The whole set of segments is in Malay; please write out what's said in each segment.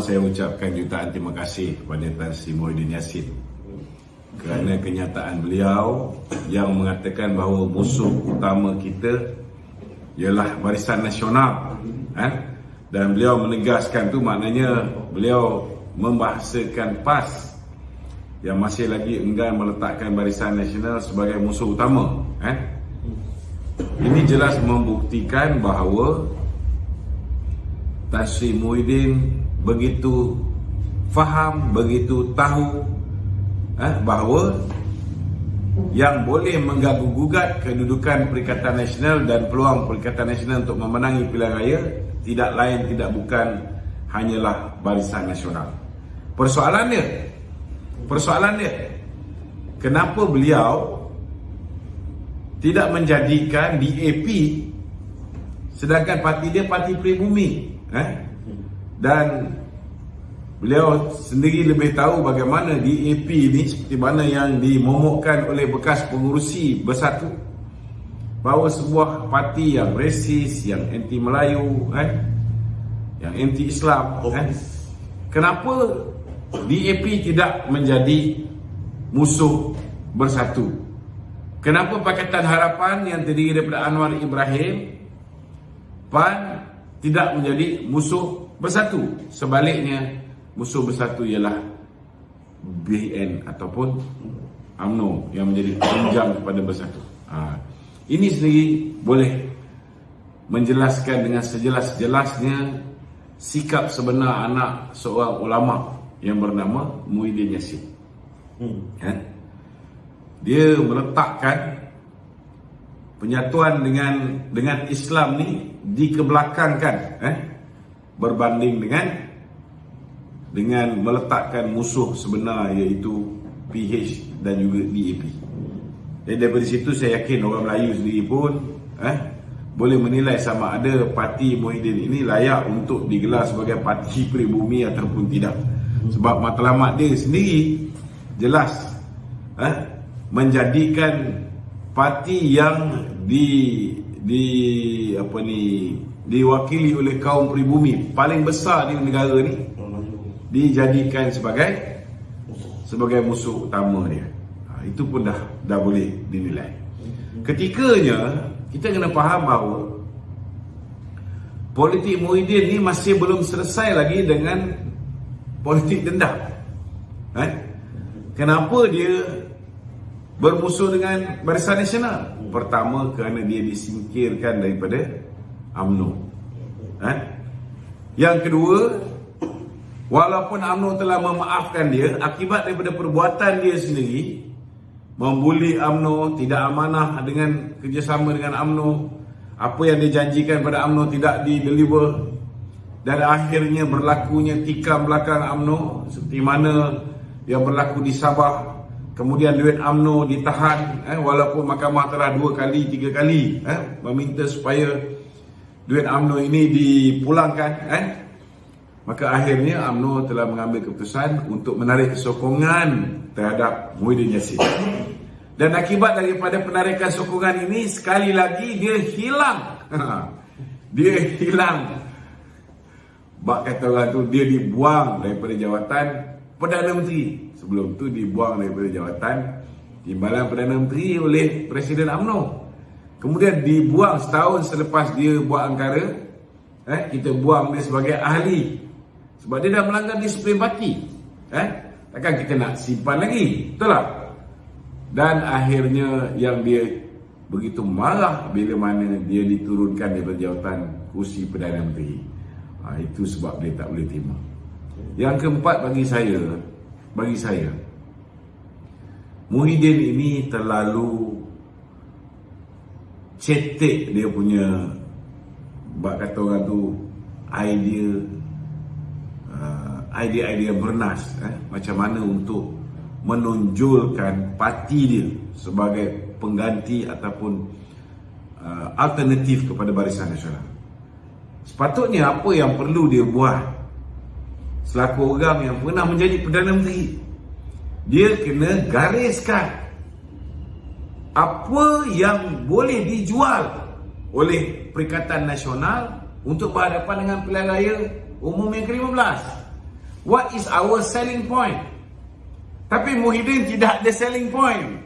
saya ucapkan jutaan terima kasih kepada Tan Sri Muhyiddin Yassin kerana kenyataan beliau yang mengatakan bahawa musuh utama kita ialah Barisan Nasional, dan beliau menegaskan tu maknanya beliau membahasakan PAS yang masih lagi enggan meletakkan Barisan Nasional sebagai musuh utama. Ini jelas membuktikan bahawa Tan Sri Muhyiddin begitu faham, begitu tahu bahawa yang boleh mengganggu-gugat kedudukan Perikatan Nasional dan peluang Perikatan Nasional untuk memenangi pilihan raya tidak lain tidak bukan hanyalah Barisan Nasional. Persoalannya, kenapa beliau tidak menjadikan DAP sedangkan parti dia parti pribumi, dan beliau sendiri lebih tahu bagaimana DAP ni seperti mana yang dimomokkan oleh bekas pengurusi Bersatu, bahawa sebuah parti yang resis, yang anti Melayu, yang anti Islam, kenapa DAP tidak menjadi musuh Bersatu? Kenapa Pakatan Harapan yang terdiri daripada Anwar Ibrahim, PAN, tidak menjadi musuh Bersatu? Sebaliknya, musuh Bersatu ialah BN ataupun UMNO yang menjadi tunjang kepada Bersatu. Ini sendiri boleh menjelaskan dengan sejelas-jelasnya sikap sebenar anak seorang ulama yang bernama Muhyiddin Yassin. Dia meletakkan penyatuan dengan Islam ni dikebelakangkan, berbanding dengan meletakkan musuh sebenar iaitu PH dan juga DAP. Jadi daripada situ saya yakin orang Melayu sendiri pun boleh menilai sama ada parti Muhyiddin ini layak untuk digelar sebagai parti pribumi ataupun tidak. Sebab matlamat dia sendiri jelas menjadikan parti yang diwakili oleh kaum pribumi paling besar di negara ni dijadikan sebagai musuh utama dia. Itu pun dah boleh dinilai. Ketikanya kita kena faham bahawa politik Muhyiddin ni masih belum selesai lagi dengan politik dendam. Kenapa dia bermusuh dengan Barisan Nasional? Pertama, kerana dia disingkirkan daripada UMNO. Yang kedua, walaupun UMNO telah memaafkan dia, akibat daripada perbuatan dia sendiri membuli UMNO, tidak amanah dengan kerjasama dengan UMNO, apa yang dijanjikan pada UMNO tidak dideliver, dan akhirnya berlakunya tikam belakang UMNO seperti mana yang berlaku di Sabah. Kemudian duit UMNO ditahan, walaupun mahkamah telah 2 kali 3 kali meminta supaya duit UMNO ini dipulangkan, maka akhirnya UMNO telah mengambil keputusan untuk menarik sokongan terhadap Muhyiddin Yassin. Dan akibat daripada penarikan sokongan ini, sekali lagi dia hilang. Dia hilang. Bak kata orang tu, dia dibuang daripada jawatan Perdana Menteri. Sebelum tu dibuang daripada jawatan Timbalan Perdana Menteri oleh Presiden UMNO. Kemudian dibuang setahun selepas dia buat angkara, kita buang dia sebagai ahli sebab dia dah melanggar disiplin parti. Takkan kita nak simpan lagi, betul tak? Dan akhirnya yang dia begitu marah bila mana dia diturunkan daripada jawatan kursi Perdana Menteri. Itu sebab dia tak boleh terima. Yang keempat, bagi saya Muhyiddin ini terlalu cetek dia punya, bak kata orang tu, idea bernas, macam mana untuk menonjolkan parti dia sebagai pengganti ataupun alternatif kepada Barisan Nasional. Sepatutnya apa yang perlu dia buat selaku orang yang pernah menjadi Perdana Menteri, dia kena gariskan apa yang boleh dijual oleh Perikatan Nasional untuk berhadapan dengan pilihan raya umum yang ke-15. What is our selling point? Tapi Muhyiddin tidak ada selling point.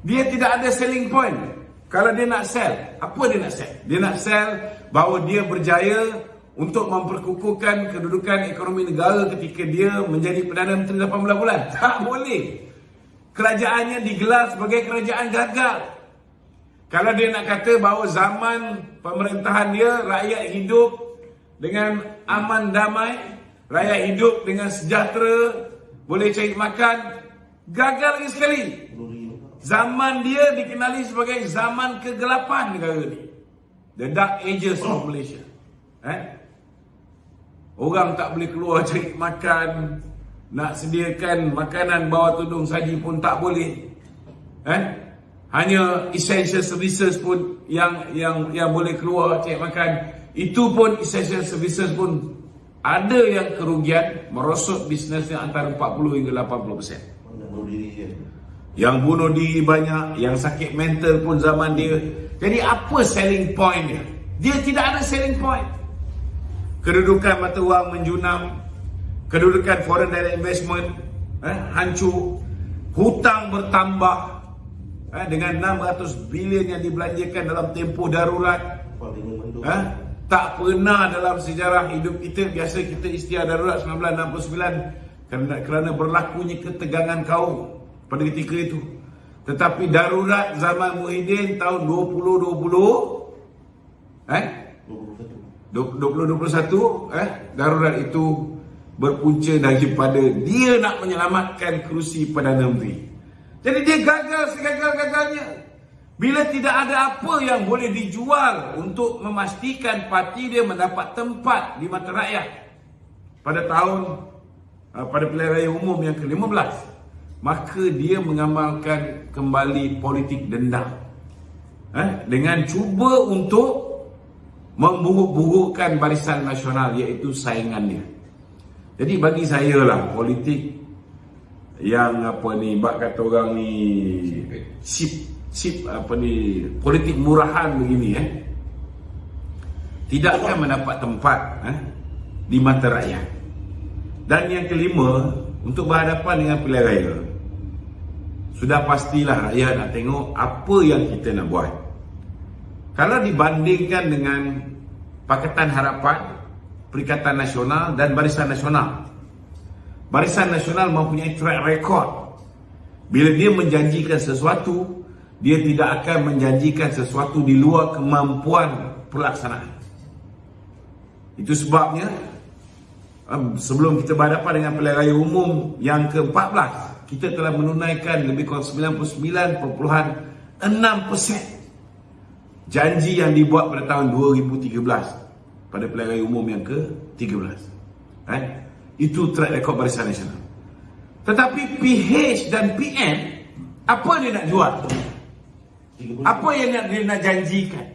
Dia tidak ada selling point. Kalau dia nak sell, apa dia nak sell? Dia nak sell bahawa dia berjaya untuk memperkukuhkan kedudukan ekonomi negara ketika dia menjadi Perdana Menteri 18 bulan. Tak boleh. Kerajaannya digelar sebagai kerajaan gagal. Kalau dia nak kata bahawa zaman pemerintahan dia, rakyat hidup dengan aman damai, rakyat hidup dengan sejahtera, boleh cari makan, gagal lagi sekali. Zaman dia dikenali sebagai zaman kegelapan negara ni. The Dark Ages of Malaysia. Orang tak boleh keluar cari makan, nak sediakan makanan bawah tudung saji pun tak boleh. Hanya essential services pun yang boleh keluar cari makan. Itu pun essential services pun ada yang kerugian, merosot bisnesnya antara 40 hingga 80%. Yang bunuh diri banyak, yang sakit mental pun zaman dia. Jadi apa selling point dia? Dia tidak ada selling point. Kedudukan mata wang menjunam, kedudukan foreign direct investment hancur, hutang bertambah dengan 600 bilion yang dibelanjakan dalam tempoh darurat. Tak pernah dalam sejarah hidup kita, biasa kita istiadat darurat 1969 kerana berlakunya ketegangan kaum pada ketika itu. Tetapi darurat zaman Muhyiddin tahun 2021, darurat itu berpunca daripada dia nak menyelamatkan kerusi Perdana Menteri. Jadi dia gagal segagal-gagalnya. Bila tidak ada apa yang boleh dijual untuk memastikan parti dia mendapat tempat di mata rakyat pada pilihan raya umum yang ke-15, maka dia mengamalkan kembali politik dendam dengan cuba untuk memburuk-burukkan Barisan Nasional, iaitu saingannya. Jadi bagi saya lah, politik yang bak kata orang ni cheap politik murahan begini tidak akan mendapat tempat di mata rakyat. Dan yang kelima, untuk berhadapan dengan pilihan raya, sudah pastilah rakyat nak tengok apa yang kita nak buat. Kalau dibandingkan dengan Pakatan Harapan, Perikatan Nasional dan Barisan Nasional, Barisan Nasional mempunyai track record. Bila dia menjanjikan sesuatu, dia tidak akan menjanjikan sesuatu di luar kemampuan pelaksanaan. Itu sebabnya sebelum kita berhadapan dengan pilihan raya umum yang ke-14, kita telah menunaikan lebih kurang 99.6% janji yang dibuat pada tahun 2013 pada pilihan raya umum yang ke-13. Itu track record Barisan Nasional. Tetapi PH dan PN, apa dia nak jual? Apa yang dia nak janjikan?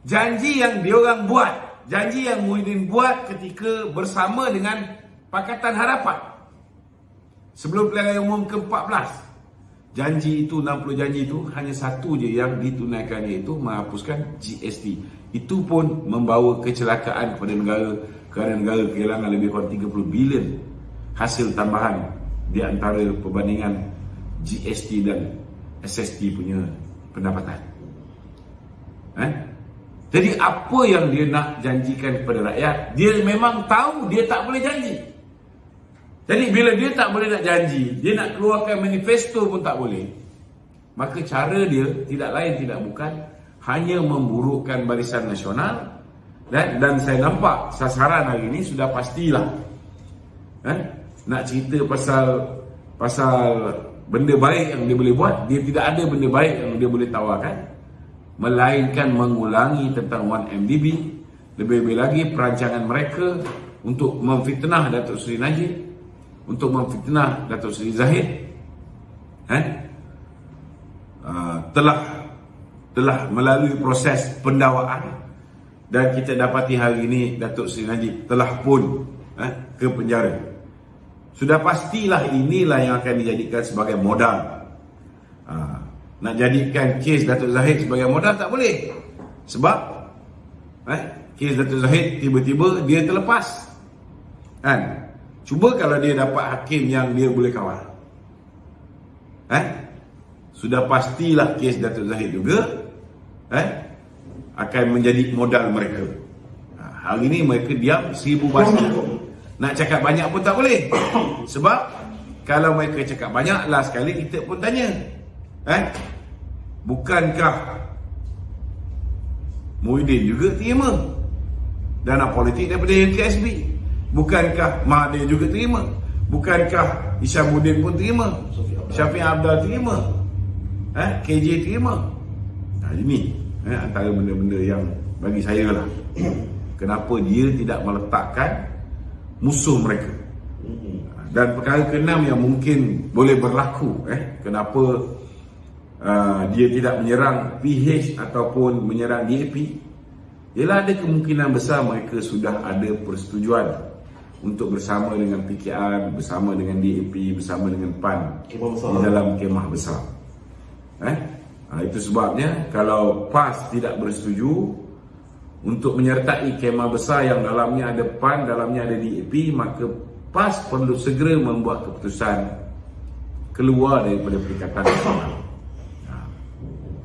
Janji yang diorang buat, janji yang Muhyiddin buat ketika bersama dengan Pakatan Harapan sebelum pilihan raya umum ke-14. Janji itu, 60 janji itu, hanya satu je yang ditunaikan, iaitu menghapuskan GST. Itu pun membawa kecelakaan kepada negara, kerana negara kehilangan lebih kurang 30 bilion hasil tambahan di antara perbandingan GST dan SST punya pendapatan. Jadi apa yang dia nak janjikan kepada rakyat, dia memang tahu dia tak boleh janji. Jadi bila dia tak boleh nak janji, dia nak keluarkan manifesto pun tak boleh, maka cara dia tidak lain tidak bukan hanya memburukkan Barisan Nasional. Dan saya nampak sasaran hari ini sudah pastilah nak cerita pasal benda baik yang dia boleh buat. Dia tidak ada benda baik yang dia boleh tawarkan, melainkan mengulangi tentang 1MDB. Lebih-lebih lagi perancangan mereka untuk memfitnah Datuk Seri Najib, untuk memfitnah Datuk Seri Zahid, telah melalui proses pendakwaan. Dan kita dapati hari ini Datuk Seri Najib telah pun ke penjara. Sudah pastilah inilah yang akan dijadikan sebagai modal. Nak jadikan kes Datuk Zahid sebagai modal tak boleh. Sebab kes Datuk Zahid tiba-tiba dia terlepas. Kan? Cuba kalau dia dapat hakim yang dia boleh kawal. Sudah pastilah kes Datuk Zahid juga akan menjadi modal mereka. Hari ini mereka diam 1000 bahasa. Nak cakap banyak pun tak boleh. Sebab kalau mereka cakap banyak, last sekali kita pun tanya, bukankah Muhyiddin juga terima dana politik daripada KSB? Bukankah Mahathir juga terima? Bukankah Hishamuddin pun terima? Syafiq Abdal terima? KJ terima? Ini antara benda-benda yang bagi saya lah, kenapa dia tidak meletakkan musuh mereka. Dan perkara keenam yang mungkin boleh berlaku, kenapa dia tidak menyerang PH ataupun menyerang DAP, ialah ada kemungkinan besar mereka sudah ada persetujuan untuk bersama dengan PKR, bersama dengan DAP, bersama dengan PAN di dalam kemah besar. Itu sebabnya kalau PAS tidak bersetuju untuk menyertai kemah besar yang dalamnya ada PAN, dalamnya ada DAP, maka PAS perlu segera membuat keputusan keluar daripada Perikatan Nasional.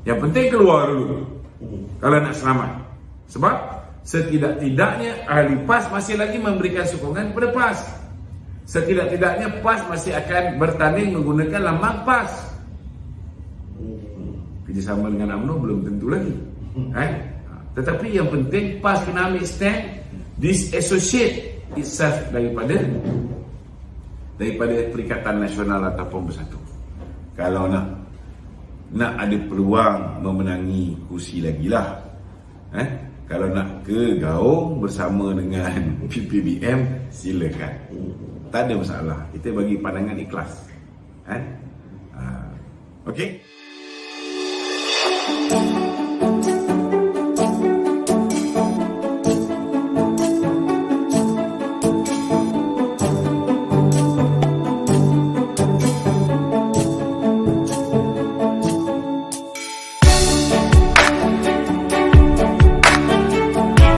Yang penting keluar dulu kalau nak selamat. Sebab setidak-tidaknya ahli PAS masih lagi memberikan sokongan kepada PAS. Setidak-tidaknya PAS masih akan bertanding menggunakan lambang PAS. Kerjasama dengan UMNO belum tentu lagi. Tetapi yang penting PAS kena ambil stand, disassociate itself daripada Perikatan Nasional ataupun Bersatu. Kalau nak ada peluang memenangi kursi lagi lah. Kalau nak ke gaung bersama dengan PPBM, silakan. Tak ada masalah. Kita bagi pandangan ikhlas. Okey?